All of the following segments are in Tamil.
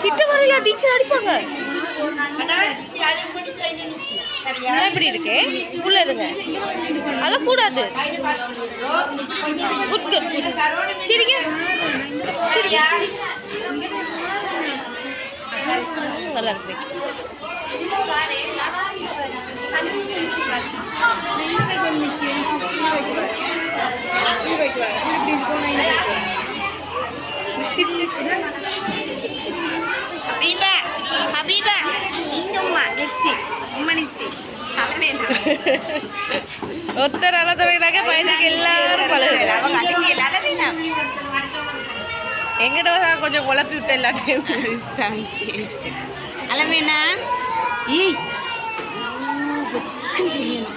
கிட்ட வரல டீச்சர் அடிப்பாங்க. இப்படி இருக்கு உள்ள இருங்க அழக்கூடாது. குட் குட் சரிங்க நல்லா இருக்கு. Habiba, indumma, nichi, umanichi, halamena. ஒத்தர் அழதவைனாக்க பயந்துக்கு எல்லாரும் பழகுது. அவங்க அடங்கி அழவேனா. எங்கிட்ட கொஞ்சம் குழப்பி விட்டு எல்லாத்தையும். அழவேனா? ஏய்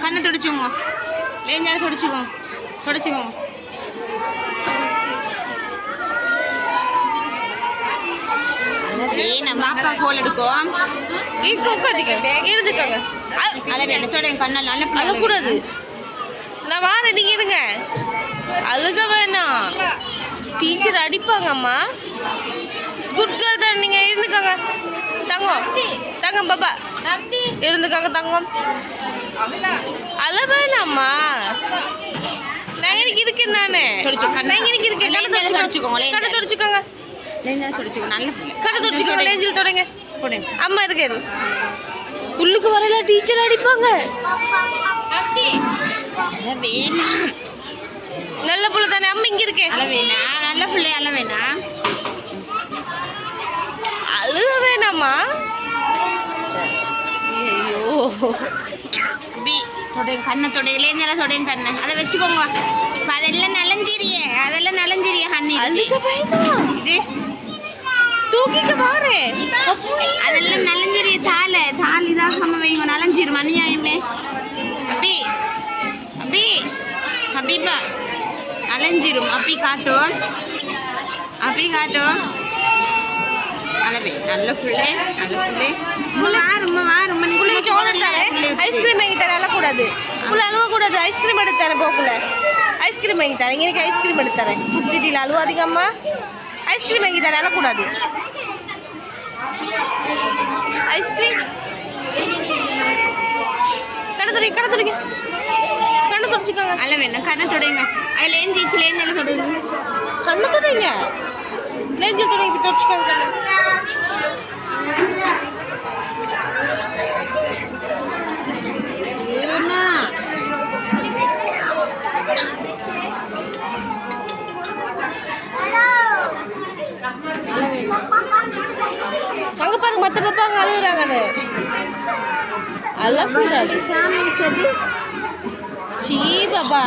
கண்ணை துடைச்சுங்க. லேஞ்சால துடைச்சுக்கோங்க. நம்ம அக்கா கோல் எடுக்கும். இருந்துக்கோங்க. அழக்கூடாது. நான் வாரேன், நீங்க இருங்க. அழுக வேணாம், டீச்சர் அடிப்பாங்கம்மா. குட் கேர்ள் தான், நீங்க இருந்துக்கோங்க. தங்கம் பாப்பா இருந்துக்கோங்க. தங்கம் அழ வேணாம்மா. நான் எனக்கு இருக்கேன் தானே. நான் எனக்கு இருக்கேன். கண்ணை துடைச்சுக்கோங்க. லேஞ்சில் தொடங்க. அம்மா இருக்கேன். உள்ளுக்கு வரையில டீச்சர் அடிப்பாங்க. நல்ல புள்ள தானே. அம்மா இங்க இருக்கேன். நல்ல பிள்ளை அழவேனா. அழுக வேணாமா. ஐயோ கண்ணை தொடையிலேருந்து தொடையும் கண்ணை அதை வச்சுக்கோங்க. இப்போ அதெல்லாம் நலஞ்சிரிய கண்ணி. அழுக வேணாம். இது தூக்கிக்க பாரு. அதெல்லாம் நலஞ்சிரிய தாலி தான் நம்ம வைங்க. நலஞ்சிரும் அநியாயமே. ஹபீபா நலஞ்சிரும். அப்பி காட்டும். அளவே நல்ல பிள்ளை. ஐஸ்கிரீம் வாங்கி தர அழக்கூடாது. அழுவக்கூடாது. ஐஸ்கிரீம் எடுத்து தரேன். போக்குள்ள ஐஸ்கிரீம் வாங்கி தரேன். எனக்கு ஐஸ்கிரீம் எடுத்து தரேன். புச்சிட்டியில் அழுவாதீங்க அம்மா. ஐஸ்கிரீம் வாங்கி தரேன். அழக்கூடாது. ஐஸ்கிரீம் கண்ணை துடைச்சிக்கோங்க. அளவேண்ணா கண்ணை தொடைங்க. அதில் லேஞ்சால தொடைங்க. கண்ணை தொடைங்க. லேஞ்சில் தொடங்கி இப்போ துடைச்சிக்கோங்க. அங்க பாருங்க மத்த பாப்பாங்க அழுகுறாங்கன்னு. அழக்கூடாது. சீ பாபா.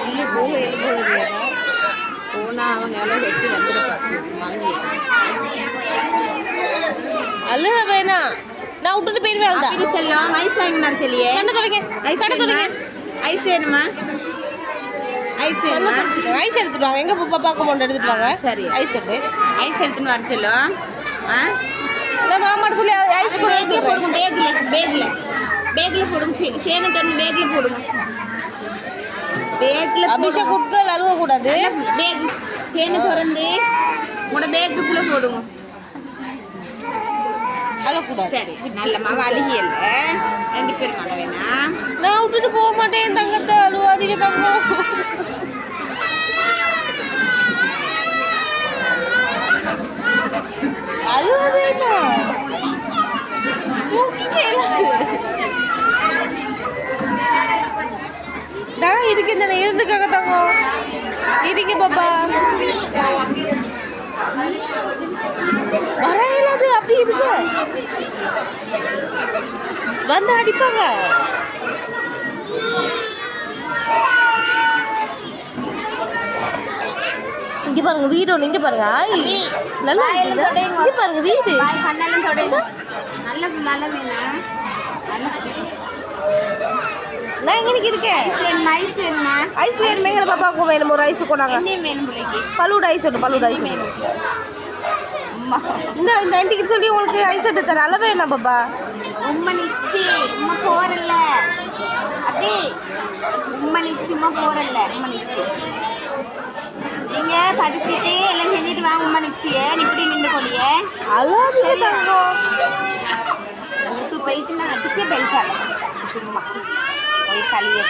இங்கே போனா அவங்க எல்லாம் வெட்டி வந்துருப்பாங்க. அழுக வேணாம். நான் விட்டுட்டு போயிடுவேன். செல்லம் ஐஸ் வாங்கினாரு சொல்லியே. கண்ணை தொடங்க. ஐஸ் வேணுமா? ஐஸ் எடுத்துட்டு வாங்க. எங்க பாப்பா கொண்டு எடுத்துட்டு வாங்க. சரி ஐஸ் எடுத்துன்னு வர செல்லம். மாமாட்ட சொல்லி ஐஸ் கூட சொல்றேன். பேக்ல போடுங்க. சேனை தண்ணி பேக்ல போடுங்க. அபிஷேக் குட்கள் அழுவ கூடாது. பேக் சேனை திறந்து உங்களோட பேக்குள்ள போடுங்க. அழக்கூடாது. சரி நல்ல மக அழுகியல்ல. 2 பேரும் அழ வேணாம். நான் விட்டுட்டு போக மாட்டேன். தங்கத்தை அழுவாதீங்க. தங்கம் அழுவ வேணாம். இருக்கேன் தானே. இருந்துக்காக தங்கம். இருங்க பாப்பா. வர இயலாது. அப்படி இருக்கு. வந்து அடிப்பாங்க. இங்கே பாருங்க வீடு ஒன்று இங்கே பாருங்க ஆய் நல்லா இருக்குல்ல? இங்கே பாருங்க வீடு கண்ணெல்லாம் தொடைங்க. நல்ல நல்ல மீனா நான் எங்கே இருக்கேன் ஐஸ் வேணுமா? ஐஸ் வேணுமே எங்களை பாப்பாவுக்கு வேணும் ஒரு ஐஸ் கொண்டாங்க என்னையும் வேணும் பிள்ளைக்கு. பலூட ஐஸ் ஒன்று பலூட ஐஸ் வேணும். இந்த இந்த ஆண்டிக்கு சொல்லி உங்களுக்கு ஐஸ் எடுத்து தரேன் அளவே என்ன பாப்பா உம்மை நிச்சி உம்மை போறல்ல அபி உம்மை நிச்சி உம்மை போறல்ல உம்மை நிச்சி நீங்க படிச்சுட்டு எல்லாம் செஞ்சுட்டு வாங்க உம்மை நிச்சிய இப்படி நின்று போலிய அழாதீங்க தங்கம் வீட்டு போயிட்டு நான் அடிச்சே பெல்ட் சும்மா போய் களியை